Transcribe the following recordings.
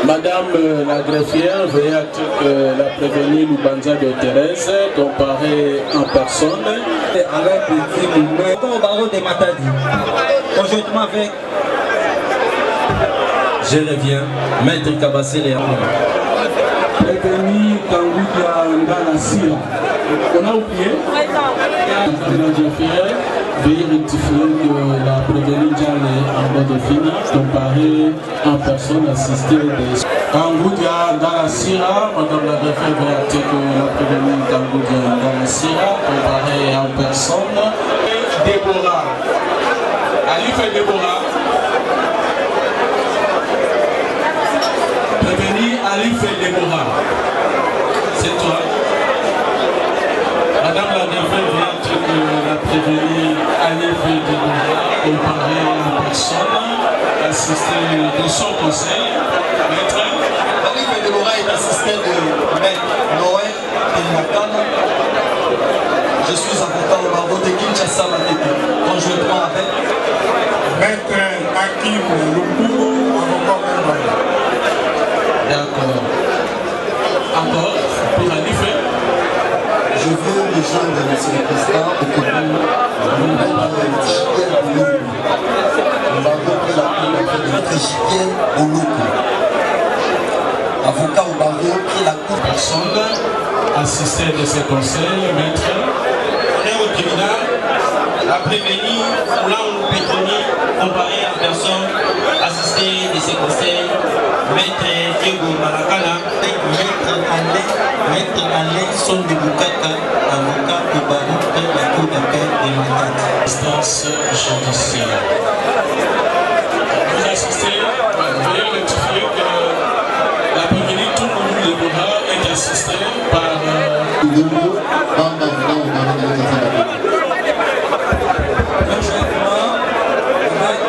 Madame la greffière, veuillez à que la prévenue Lubanza de Thérèse, comparée en personne. Avec petit mouvement au barreau de Matadi. Conjointement avec. Je reviens, Maître Kabassé Léa. Prévenu Kangudia Ndala Sira. On a oublié la greffière, veuillez rectifier que la prévenue Djane en mode fini, comparée en personne assistée des Kangudia Ndala Sira. Madame la greffière, veuillez acter que la prévenue Kangudia Ndala Sira, comparée en personne. Déborah. Ali fait Déborah. Prévenu Ali fait Déborah. C'est toi. Madame la greffière vient que la prévenue Ali fait Déborah, comparée en personne, assistée de son conseil. Maître Ali fait Déborah est assisté de Maître Noël Pelinakana. Je suis avocat au barreau de Kinshasa Matete, conjointement avec Maître Hakim Lumpuru, avocat même. D'accord. Encore pour Alife. je veux rejoindre M. le Président et que nous avons pris la peine de notre chien au loco. Avocat au barreau qui la cour. Personne assisté de ces conseils, maître. On est au tribunal, la prévenue, là on pétronne, comparé à personne, assisté de ces conseils, maître Diego Malakala, Maître Alain Son de Boukaka, avocat au barreau de la cour d'appel de Matadi. Instance judiciaire. Vous assistez, veuillez rectifier que la prévenue tout le monde de Boha est assistée par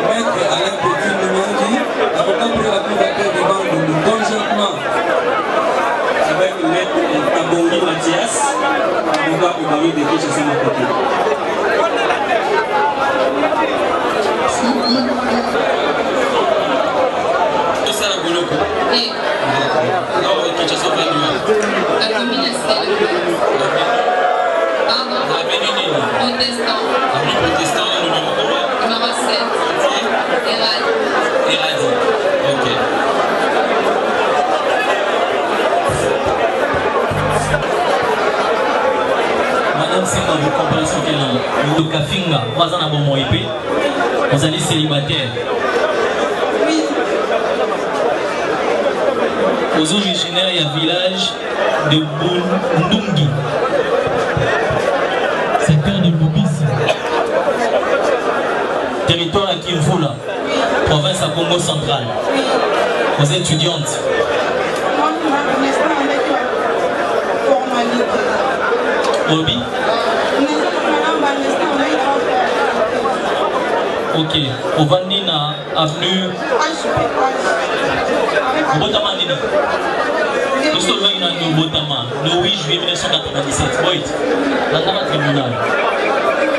Maître Alain Petit Noumangi, avocat pour la cour d'appel de Bandundu, conjointement avec Maître Kabongi Mathias, avocat au barreau de Kinshasa Matadi. tout ça la boulot. Non, Kinshasa pas du La ministère. Pardon. La Bénine. Protestant. Avenue Protestant, le numéro combien? Numéro 7. Erad. Eradi. Ok. Madame Senga, vous comprenez ce qu'elle a. Le Kafinga, vous avez un bon mot épais. Vous allez célibataire. Aux originaires, il y a un village de Bundungi. Secteur de Lubisi. Territoire à Kimvula. Province à Congo central. Vous êtes étudiante. Obi. Ok. Au Vandina, avenue. Botama Nina. Nous sommes dans Botama, le 8 juillet 1997. Boyd, dans le tribunal.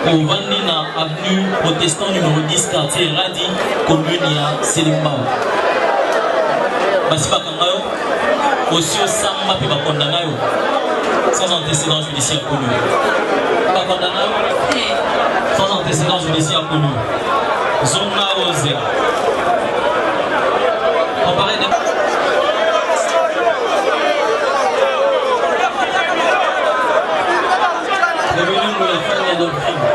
Au Vandina, avenue Protestant numéro 10, quartier Radi, commune à Selimbao. Basiba Kangayo, aussi au Samba et Bakondanayo, sans antécédent judiciaire connu. Bakondanayo, sans antécédent judiciaire connu. Zona Ose. On parlait de. Revenu pour la fin des doctrines.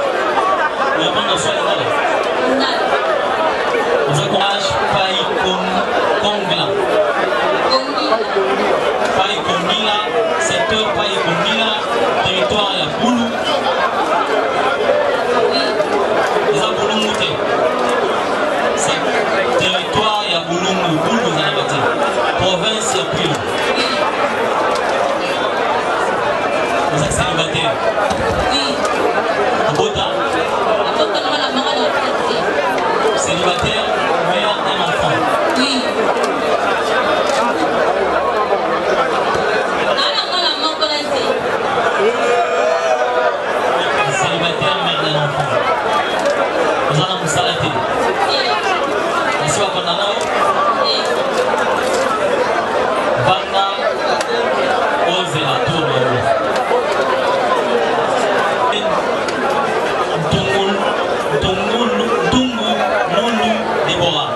Le monde en soit là. On s'encourage Paï Kongla. Paï Kongila, secteur Paï Kongila, territoire à la Boulou. Les Aboulou Mouté. Territoire à Boulou Boulou, vous allez dire. Province à Pilo. Vous êtes célibataire. Oui. Bota. Célibataire, mère d'un enfant. Oui. Célibataire, mère d'un enfant. Vous en avez salaté. Est-ce que vous avez Vanda Ozela Tour. Tungu Nunu Deborah.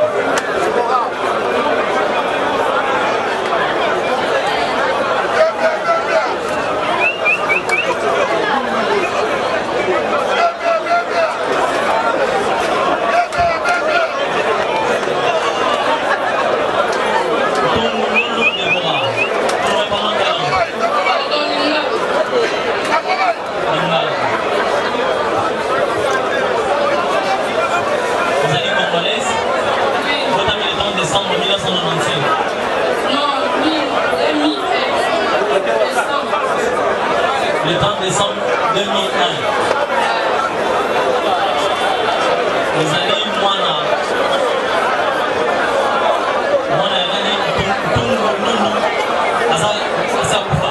Le 30 décembre 2001. Vous allez Moana. Moana est allé Tungu Asakufa.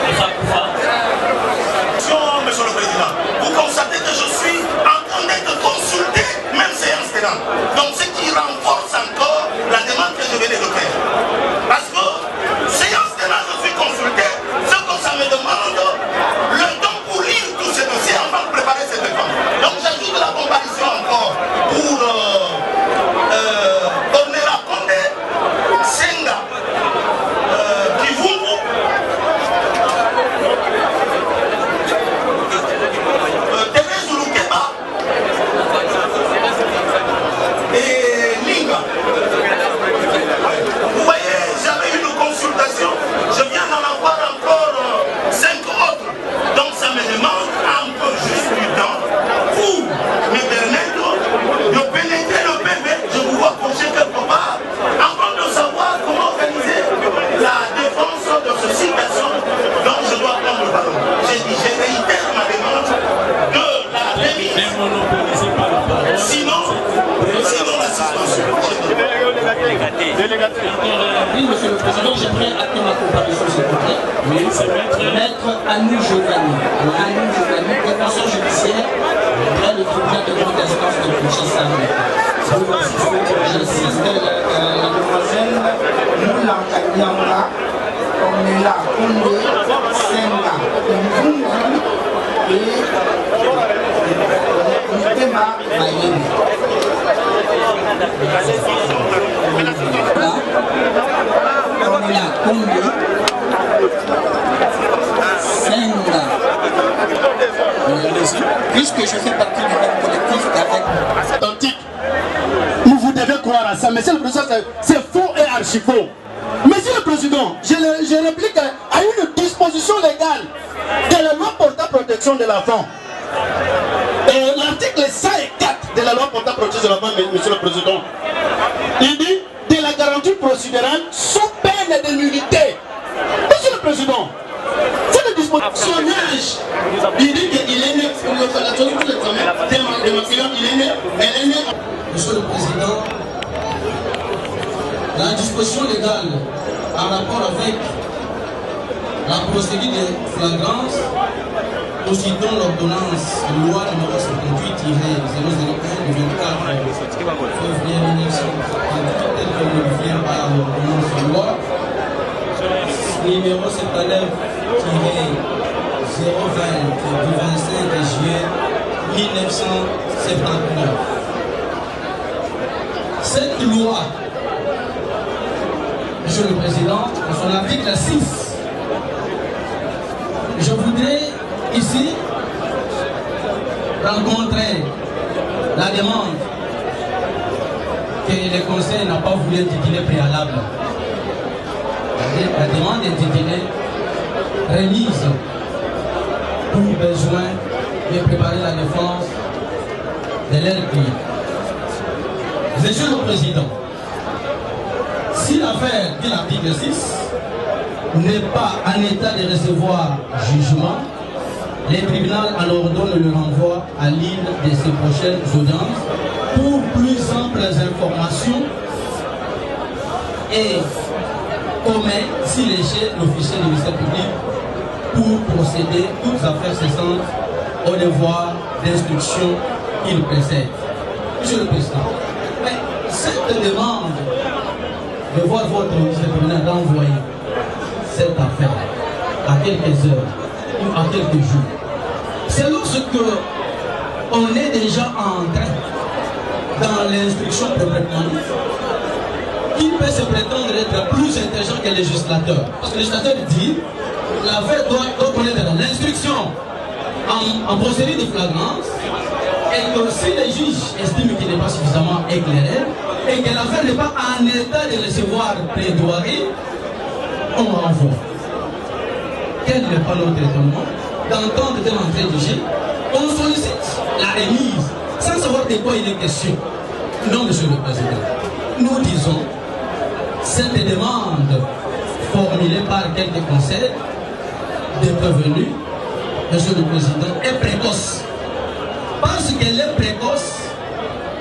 Asakufa. Monsieur le Président, vous constatez que je suis en train d'être consulté, même séance tenante. Donc ce qui renforce encore la demande que je venais de faire. Parce que séance tenante, je suis consulté. Ça me demande le temps pour lire tous ces dossiers avant de préparer cette réforme. Donc j'ajoute la comparaison encore pour Ornella Condé, Senga, Kivumbu, Thérèse Loukeba et Linga. Vous voyez, j'avais une consultation, je viens d'en avoir encore 5 autres. Donc ça me demande un peu juste du temps pour me permettre de pénétrer le PV. Je vous vois pencher quelque part afin de savoir comment organiser la défense de ces 6 personnes dont je dois prendre le ballon. J'ai dit, je réitère ma demande de la remise. Sinon la suspension. Oui, monsieur le Président, j'aimerais appeler ma comparaison, s'il vous plaît. Oui, c'est Maître Anou Giovanni. Anou Giovanni, défenseur judiciaire près le tribunal de grande instance de Kinshasa. J'insiste, la demoiselle Moulanga Nyanga, Ornella Condé, Senga, Mvungu et Mutema Mayeni. Ornella Condé, Senga. Puisque je fais partie du même collectif qu'avec Authentique. Vous devez croire à ça. Monsieur le Président, c'est faux et archi faux. Monsieur le Président, je réplique à une disposition légale de la loi portant protection de l'enfant. L'article 104 de la loi portant protection de l'enfant, Monsieur le Président, il dit de la garantie procédurale sous peine de nullité. Monsieur le Président, c'est le disposition. Son âge, il dit qu'il est né, pour le faire la chose, tout l'examen, de ma cliente, il est né, elle est née. Monsieur le Président, la disposition légale en rapport avec la procédure de flagrance constituant l'ordonnance loi numéro 58-001 du 24 février 1958 telle que modifiée par l'ordonnance loi numéro 79-020 du 25 juillet 1979. Cette loi, Monsieur le Président, dans son article 6, je voudrais ici rencontrer la demande que le Conseil n'a pas voulu intituler préalable. La demande intitulée remise pour besoin de préparer la défense de leur client. Monsieur le Président, si l'affaire dit l'article 6, n'est pas en état de recevoir jugement, les tribunaux en ordonnent le renvoi à l'île de ses prochaines audiences pour plus amples informations et commet, s'il est chez l'officier du ministère public, pour procéder toutes affaires cessantes au devoir d'instruction qu'il précède. Monsieur le Président, mais cette demande de voir votre ministère tribunal renvoyer cette affaire à quelques heures ou à quelques jours, c'est lorsque on est déjà entré dans l'instruction proprement qui peut se prétendre être plus intelligent que le législateur. Parce que le législateur dit l'affaire doit connaître l'instruction en procédure de flagrance et que si les juges estiment qu'il n'est pas suffisamment éclairé et que l'affaire n'est pas en état de recevoir plaidoirie, on renvoie. Quel n'est pas notre étonnement d'entendre de l'entrée du juge, on sollicite la remise sans savoir de quoi il est question. Non, Monsieur le Président, nous disons cette demande formulée par quelques conseils des prévenus, Monsieur le Président, est précoce. Parce qu'elle est précoce,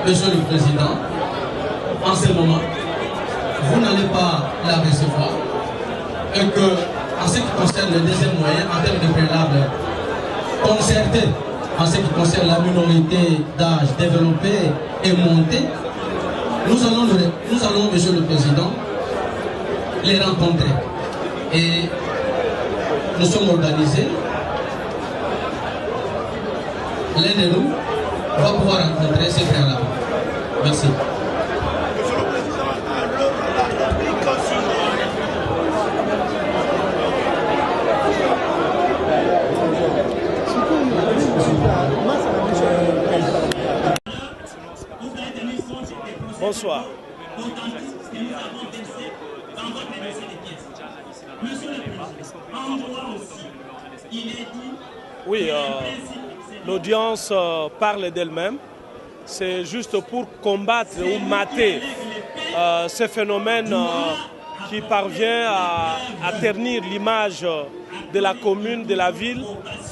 Monsieur le Président, en ce moment, vous n'allez pas la recevoir. Et que, en ce qui concerne le deuxième moyen, en termes de préalable concerté, en ce qui concerne la minorité d'âge développée et montée, nous allons, Monsieur le Président, les rencontrer. Et nous sommes organisés. L'un de nous va pouvoir rencontrer ces frères-là. Merci. Bonsoir. Oui, l'audience parle d'elle-même. C'est juste pour combattre ou mater ce phénomène qui parvient à ternir l'image de la commune, de la ville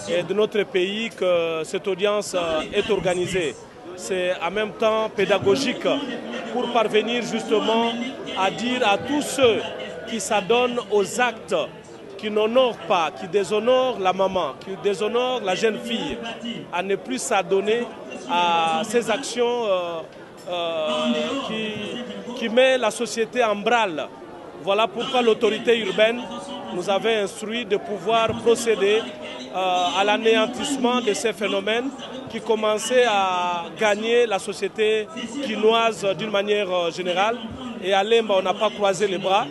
et de notre pays que cette audience est organisée. C'est en même temps pédagogique pour parvenir justement à dire à tous ceux qui s'adonnent aux actes qui n'honorent pas, qui déshonorent la maman, qui déshonorent la jeune fille, à ne plus s'adonner à ces actions qui mettent la société en branle. Voilà pourquoi l'autorité urbaine nous avait instruit de pouvoir procéder à l'anéantissement de ces phénomènes qui commençaient à gagner la société quinoise d'une manière générale. Et à Lemba, on n'a pas croisé les bras.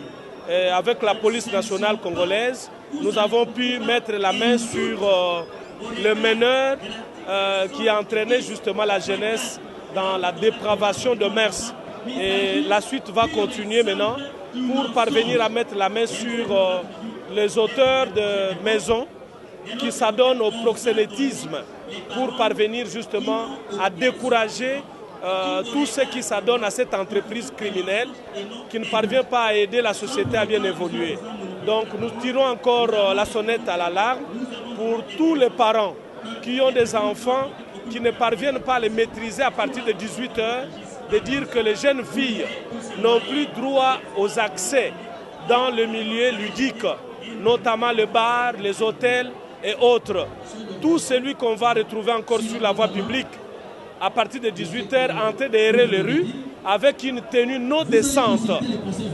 Et avec la police nationale congolaise, nous avons pu mettre la main sur le meneur qui a entraîné justement la jeunesse dans la dépravation de mœurs. Et la suite va continuer maintenant pour parvenir à mettre la main sur les auteurs de maisons qui s'adonnent au proxénétisme pour parvenir justement à décourager tous ceux qui s'adonnent à cette entreprise criminelle qui ne parvient pas à aider la société à bien évoluer. Donc nous tirons encore la sonnette à l'alarme pour tous les parents qui ont des enfants qui ne parviennent pas à les maîtriser à partir de 18 heures, de dire que les jeunes filles n'ont plus droit aux accès dans le milieu ludique, notamment le bar, les hôtels et autres. Tout celui qu'on va retrouver encore sur la voie publique à partir de 18h en train d'errer les rues avec une tenue non décente.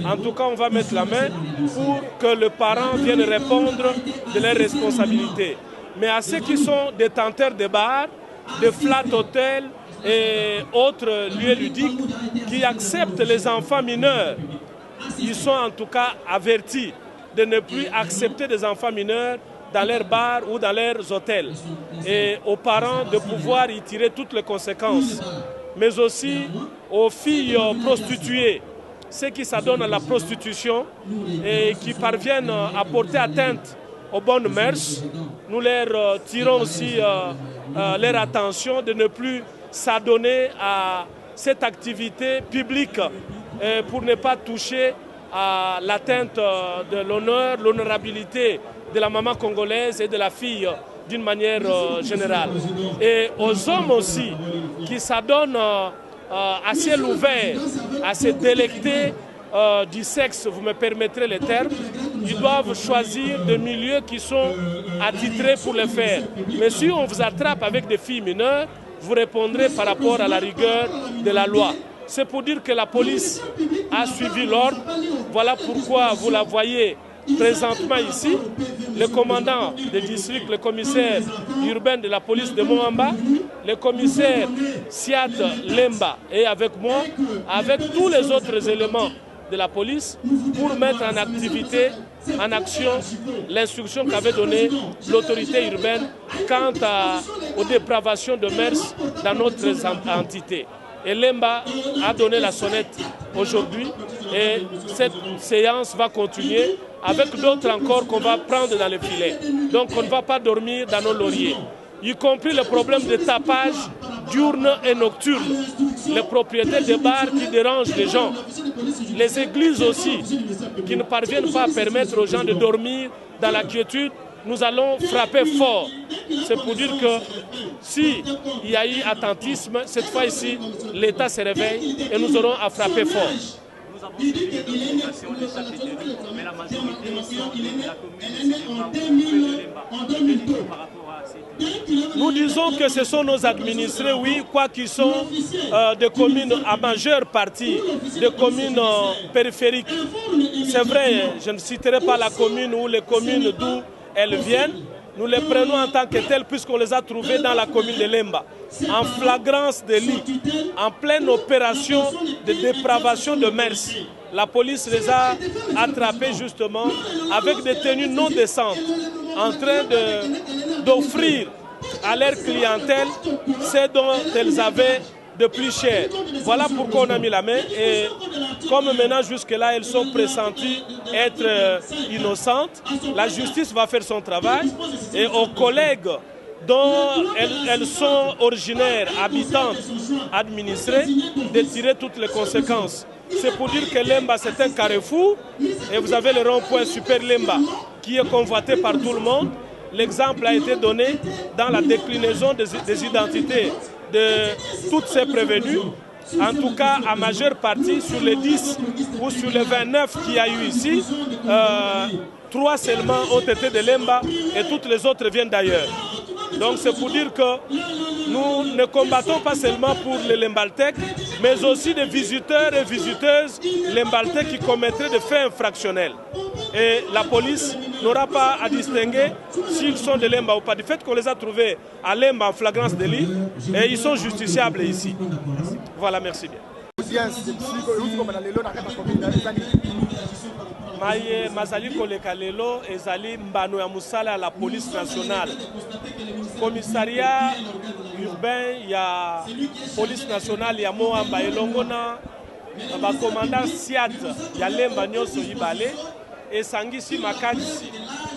En tout cas, on va mettre la main pour que le parent vienne répondre de leurs responsabilités. Mais à ceux qui sont détenteurs de bars, de flat hôtels et autres lieux ludiques qui acceptent les enfants mineurs, ils sont en tout cas avertis de ne plus accepter des enfants mineurs dans leurs bars ou dans leurs hôtels. Et aux parents de pouvoir y tirer toutes les conséquences. Mais aussi aux filles prostituées, ceux qui s'adonnent à la prostitution et qui parviennent à porter atteinte aux bonnes mœurs. Nous leur tirons aussi leur attention de ne plus s'adonner à cette activité publique pour ne pas toucher à l'atteinte de l'honneur, l'honorabilité de la maman congolaise et de la fille d'une manière générale. Et aux hommes aussi qui s'adonnent à ciel ouvert, à se délecter du sexe, vous me permettrez le terme, ils doivent choisir des milieux qui sont attitrés pour le faire. Mais si on vous attrape avec des filles mineures, vous répondrez par rapport à la rigueur de la loi. C'est pour dire que la police a suivi l'ordre. Voilà pourquoi vous la voyez présentement ici. Le commandant du district, le commissaire urbain de la police de Moamba, le commissaire Siat Lemba est avec moi, avec tous les autres éléments de la police pour mettre en activité, en action, l'instruction qu'avait donnée l'autorité urbaine quant aux dépravations de mœurs dans notre entité. Et Lemba a donné la sonnette aujourd'hui et cette séance va continuer avec d'autres encore qu'on va prendre dans le filet. Donc on ne va pas dormir dans nos lauriers, y compris le problème de tapage diurne et nocturne, les propriétaires des bars qui dérangent les gens, les églises aussi qui ne parviennent pas à permettre aux gens de dormir dans la quiétude. Nous allons frapper fort. C'est pour dire que s'il y a eu attentisme, cette fois-ci, l'État se réveille et nous aurons à frapper fort. Nous avons suivi les recommandations de chaque élu, mais la majorité ici de la commune par rapport à ces... Nous disons que ce sont nos administrés, oui, quoiqu'ils sont des communes à majeure partie, des communes périphériques. C'est vrai, je ne citerai pas la commune ou les communes d'où elles viennent, nous les prenons en tant que telles puisqu'on les a trouvées dans la commune de Lemba, en flagrance délit, en pleine opération de dépravation de mœurs. La police les a attrapées justement avec des tenues non décentes, en train d'offrir à leur clientèle ce dont elles avaient de plus cher. Voilà pourquoi on a mis la main et comme maintenant jusque-là elles sont pressenties être innocentes, la justice va faire son travail et aux collègues dont elles sont originaires, habitantes, administrées, de tirer toutes les conséquences. C'est pour dire que Lemba c'est un carrefour et vous avez le rond-point Super Lemba qui est convoité par tout le monde. L'exemple a été donné dans la déclinaison des identités de toutes ces prévenus, en tout cas à majeure partie sur les 10 ou sur les 29 qu'il y a eu ici, 3 seulement ont été de Lemba et toutes les autres viennent d'ailleurs. Donc c'est pour dire que nous ne combattons pas seulement pour les Lembaltèques, mais aussi des visiteurs et visiteuses Lembaltèques qui commettraient des faits infractionnels. Et la police n'aura pas à distinguer s'ils sont de Lemba ou pas. Du fait qu'on les a trouvés à Lemba en flagrance délit, et ils sont justiciables ici. Voilà, merci bien. Maye mazali koleka lelo ezali mbano ya musala la police nationale. Commissariat urbain ya police nationale ya Moamba elongo na ba commandant Siat ya Lemba nyonso yibale esangisi makasi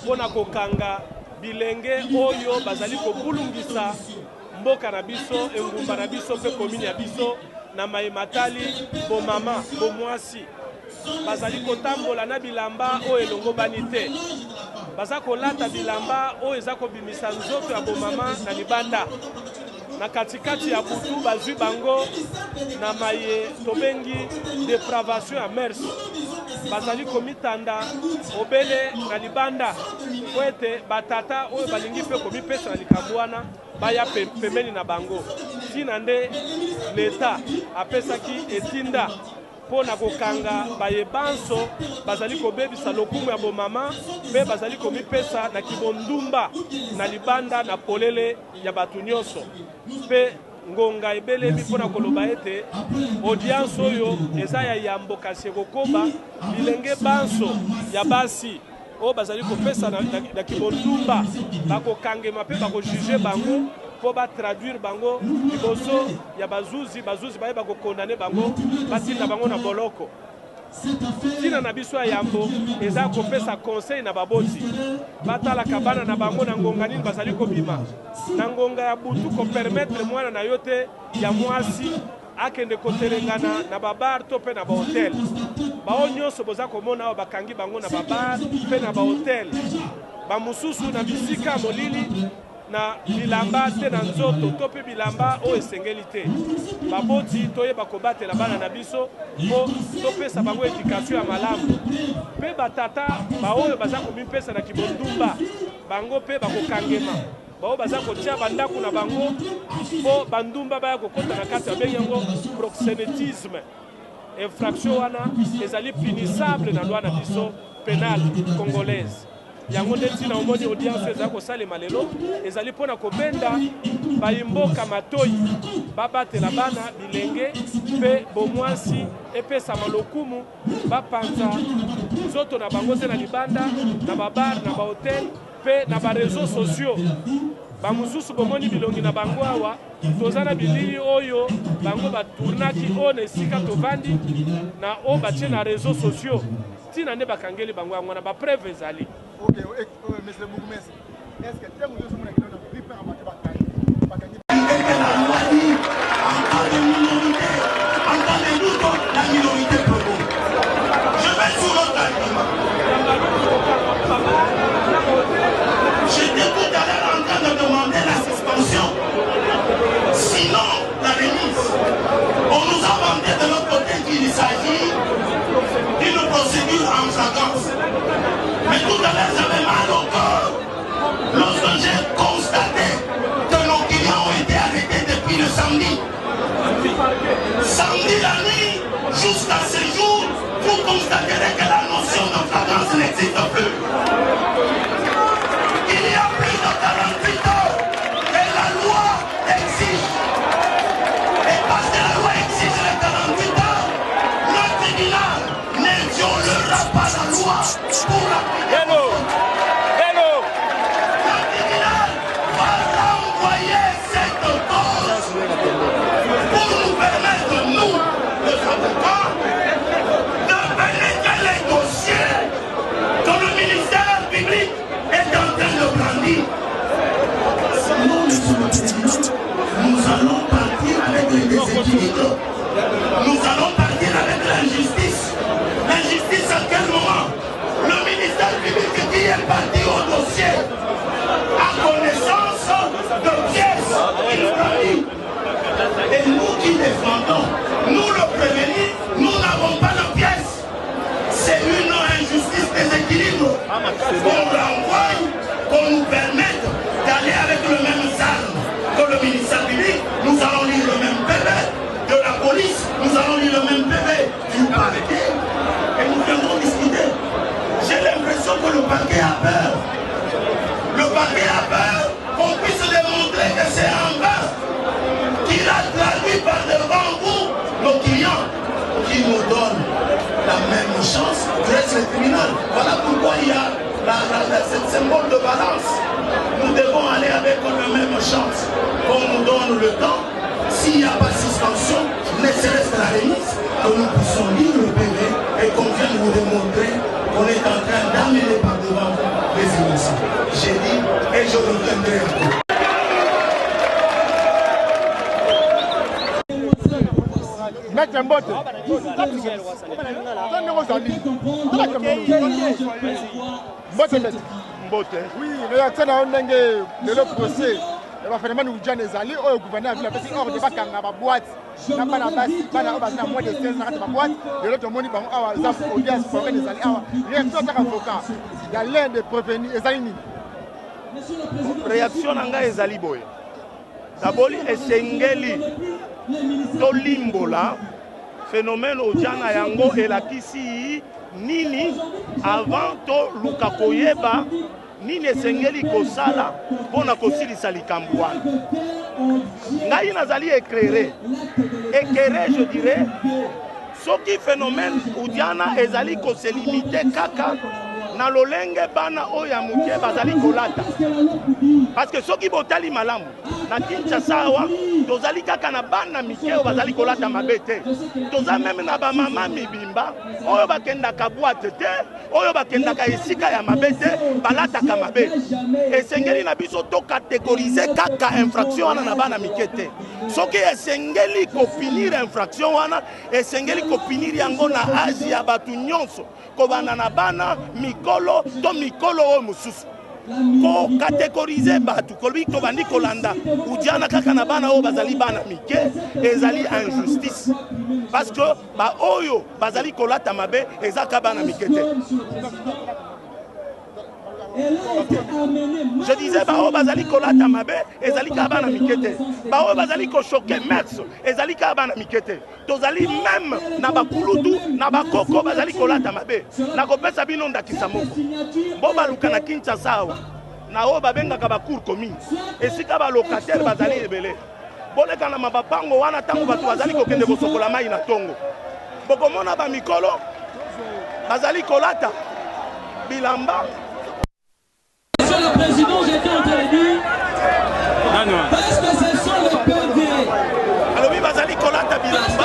pona kokanga bilenge oyo bazali kobulungisa mboka na biso engumba na biso pe commune ya biso na Mayematali bo mama bo mwasi bazali kotambola na bilamba o elongo banite baza kolata bilamba o eza kobimisa nzoto ya bomama na libanda na katikati ya butu bazwi bango na maye tobengi depravation ya mœurs bazali komitanda obele na libanda po ete batata oyo balingi mpe komipesa na likambo wana baya pembeni na bango tina nde leta apesaki etinda pona kokanga bayebanso bazali kobebisa lokumu ya bomama mpe bazali komipesa na kibondumba na libanda na polele ya bato nyonso mpe ngonga ebelemi mpona koloba ete audience oyo eza ya yambo kasi ekokoba bilenge banso ya basi oyo bazali kopesa na kibondumba bakokangema mpe bakojuge bango po batraduire bango liboso ya bazuzi baye bakokondane bango batinda bango na boloko tina na biso ya yambo eza kopesa conseil na baboti batalaka bana na bango na ngonga nini bazali kobima na ngonga ya butu kopermettre mwana na yo te ya mwasi akende kotelengana na babar to mpe na bahotel bao nyonso boza komona awa bakangi bango na babar mpe na bahotel, bamosusu na bisika molili na bilamba te na nzoto to mpe bilamba oyo esengeli te. Baboti toyeba kobatela bana na biso mpo topesa bango edikasio ya malamu. Mpe batata baoyo baza komipesa na kibondumba bango mpe bakokangema, bao baza kotia bandako na bango mpo bandumba baya kokota na kati babengi yango proxénétisme. Infraction wana ezali punissable na loi na biso pénale congolaise. Yango ndeti na omoni audience eza kosalema lelo ezali mpona kobenda bayimboka matoi babatela bana bilenge mpe bomwasi epesama lokumu bapanza nzoto na bango te na libanda na babar na bahotel mpe na bareseau sociaux. Bamosusu bomoni bilongi na bango awa toza na bilili oyo bango baturnaki oyo na esika tovandi na oyo batie na réseaux sociaux tina nde bakangeli bango yango na bapreuve ezali. Ok, monsieur Mougumès, est-ce que tu as voulu que nous plus peur à mater la minorité Pogo. Je vais sur l'autre argument. J'étais tout à l'heure en train de demander la suspension. Sinon, la remise. On nous a demandé de l'autre côté qu'il s'agit d'une procédure en flagrance. Mais tout à l'heure, j'avais mal au corps lorsque j'ai constaté que nos clients ont été arrêtés depuis le samedi. Samedi la nuit, jusqu'à ce jour, vous constaterez que la notion de flagrance n'existe plus. Il y a plus de 48 heures et la loi exige. Et parce que la loi exige les 48 heures, le tribunal ne violera pas la loi pour l'appliquer. Le tribunal va renvoyer cette cause pour nous permettre, nous, les avocats, de pénétrer les dossiers que le ministère public est en train de brandir. Sinon, nous allons partir avec les déséquilibres. Nous allons partir avec l'injustice. L'injustice à quel moment? Le ministère public qui est parti au dossier à connaissance de pièces qu'il brandit. Et nous qui défendons, nous le prévenir, nous n'avons pas de pièces. C'est une injustice déséquilibre. Qu'on renvoie, qu'on nous permette d'aller avec le même arme que le ministère public. Nous allons lire le même PV de la police, nous allons lire le même PV du parquet et nous viendrons discuter. J'ai l'impression que le parquet a peur. Le parquet a peur qu'on puisse démontrer que c'est en bas qu'il a traduit par devant vous, nos clients, qui nous donnent la même chance que le tribunal. Voilà pourquoi il y a ce symbole de balance. Nous devons aller avec la même chance. Qu'on nous donne le temps, s'il n'y a pas de suspension, ne serait-ce que la remise, que nous puissions lire le PV et qu'on vienne vous démontrer qu'on est en train d'amener par devant vous les émotions. J'ai dit et je reviendrai encore. Maître Mbote, oui, réaction à le procès. Il va faire nous dire les alliés au gouvernement de la petite hors de Bakanga, ma boîte, n'a pas la base, pas la moins de 16 ans, ma boîte, et l'autre monnaie, à Zaf, audience, pour les alliés. Réaction à l'avocat, il y a l'air de prévenir les alliés. Réaction à les alliés. D'abord, Essengeli, Tolimbola, phénomène au Djana Yango et la Kisi, Nini, avant to Lukakoyeba, Nini Essengeli Kosala, Pona Kosili Salikambouane. Naï Nazali éclairé, je dirais, ce qui phénomène au Djana Ezali Kose limité Kaka, na lolenge bana oya muke bazali kolata. Parce que ceux qui botali malamu, na Kinshasa wa, tozali kaka na bana mikeo bazali kolata mabete. Toza même na ba mama mibimba, oyo bakenda ka boîte te, oyo bakenda ka esika ya mabete, balata ka mabe. Esengeli na biso to catégoriser kaka infraction wana na bana mikete. Soki esengeli ko finir infraction wana, esengeli ko finir yango na âge ya batu nyonso, ko bana na bana mikolo to mikolo o mususu. Ko catégoriser batu kolbi to bandi kolanda udiana kaka na bana o bazali bana mike ezali injustice parce que ba oyo bazali kolata mabe ezaka bana mikete. Je disais ba o bazali kolata mabe ezali ka bana mikete, ba o bazali ko choquer mers ezali ka bana mikete. Tozali même na bakulutu na bakoko bazali kolata mabe na kopesa bino ndakisa moko mboba luka na Kinshasa na o babengaka bacour commune esika ba locataire bazali ebele boleka na mabapango wana tango bato bazali kokende kosokola mai na tongo bokomona ba mikolo bazali kolata bilamba. Monsieur le Président, j'étais en train de dire parce que ce sont les PV. Alors oui, bazali kolata bilamba.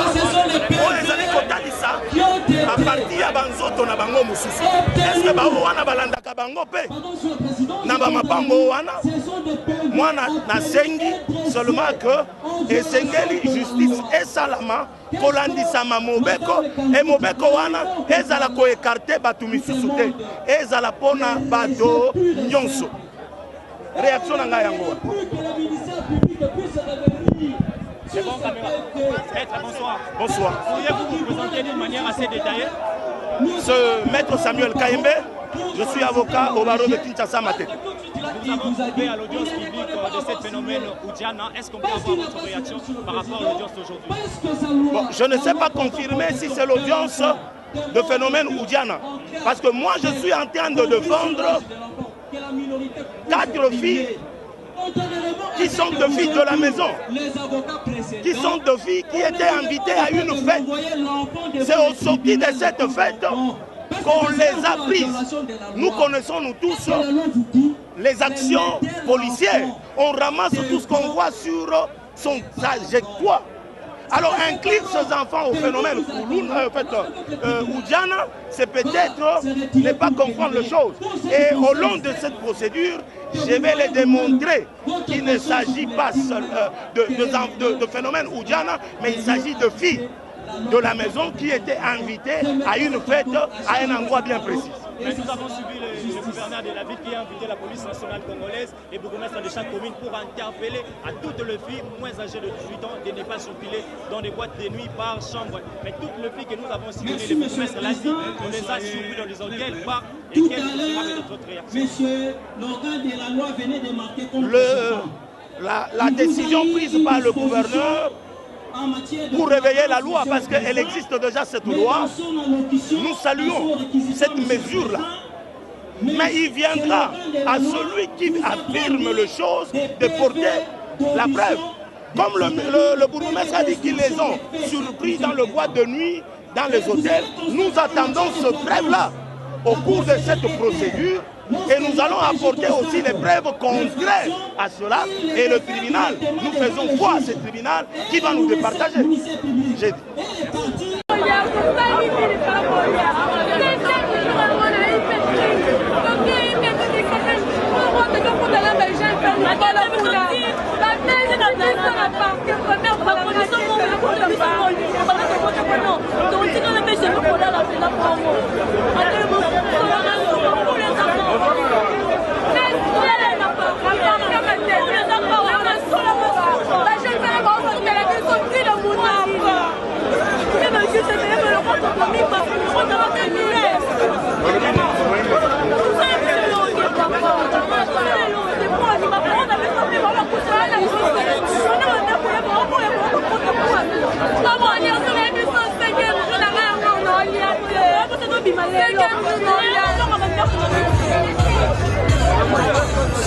Oh, ezali kotalisa ba parti ya banzoto na bango mususu. Est-ce que ba wana balanda ka bango pe? Na ba mapango wana. Moi na sengi seulement que esengeli justice esalama kolandisa mobeko et mobeko wana ezala ko écarter batu misusu te. Ezala pona bato nyonso. Réaction na nga yango. C'est bon, caméra. Maître, bonsoir. Bonsoir. Pourriez-vous vous présenter d'une manière assez détaillée? Ce maître Samuel Kaembe, je suis avocat au barreau de Kinshasa Maté. Nous avons trouvé à l'audience publique de ce phénomène Oudiana. Est-ce qu'on peut avoir votre réaction par rapport à l'audience d'aujourd'hui? Bon, je ne sais pas confirmer si c'est l'audience de phénomène Oudiana. Parce que moi, je suis en train de défendre 4 filles qui sont deux filles de la maison, qui sont deux filles qui étaient invitées à une fête. C'est au sorti de cette fête qu'on les a prises. Nous connaissons nous tous les actions policières. On ramasse tout ce qu'on voit sur son trajectoire. Alors inclure ces enfants au phénomène Oudiana, c'est peut-être ne pas comprendre les choses. Et au long de cette procédure, je vais les démontrer qu'il ne s'agit pas seul, de phénomène Oudiana, mais il s'agit de filles de la maison qui étaient invitées à une fête à un endroit bien précis. Mais nous avons suivi le gouverneur de la ville qui a invité la police nationale congolaise et le bourgmestre de chaque commune pour interpeller à toutes les filles moins âgées de 18 ans de ne pas circuler dans des boîtes de nuit par chambre. Mais toutes les filles que nous avons suivies, le bourgmestre l'a dit, on les a suivies dans les hôtels, par et quelle sera notre réaction? Monsieur, l'organe de la loi venait de marquer contre la décision prise par le gouverneur pour réveiller la loi, parce qu'elle existe déjà cette loi, nous saluons cette mesure-là. Mais il viendra à celui qui affirme les choses de porter la preuve. Comme le bourgmestre a dit qu'ils les ont surpris dans le boîte de nuit, dans les hôtels, nous attendons ce preuve-là au cours de cette procédure. Et nous allons apporter aussi les preuves contraires à cela. Et le tribunal, nous faisons foi à ce tribunal qui va nous départager. J'ai dit. Thank you.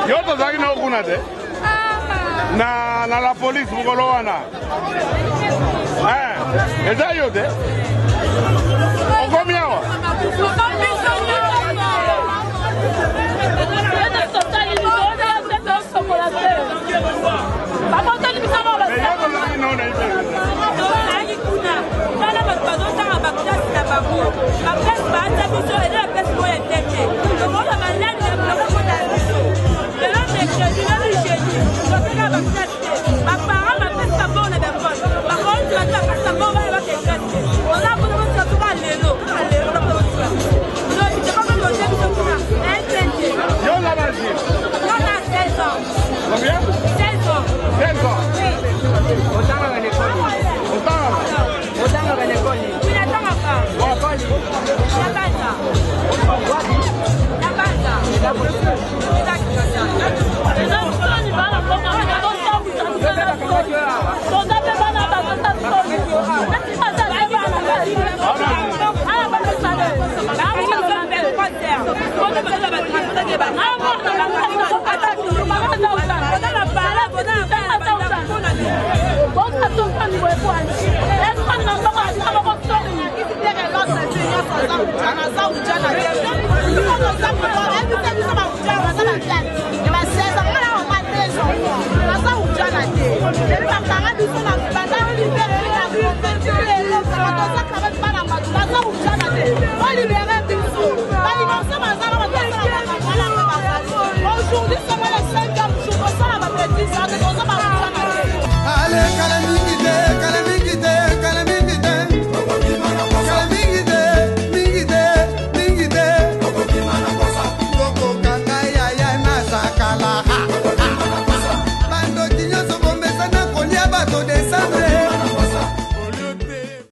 Yo tozaki na okuna te. Na la police mukolo wana. Eza yo te. Okomi awa. Combien? 16 ans. 16 ans. Oui. Autant à l'école. Autant à l'école. Oui, attends à part. L'école. La base. La base. La Ana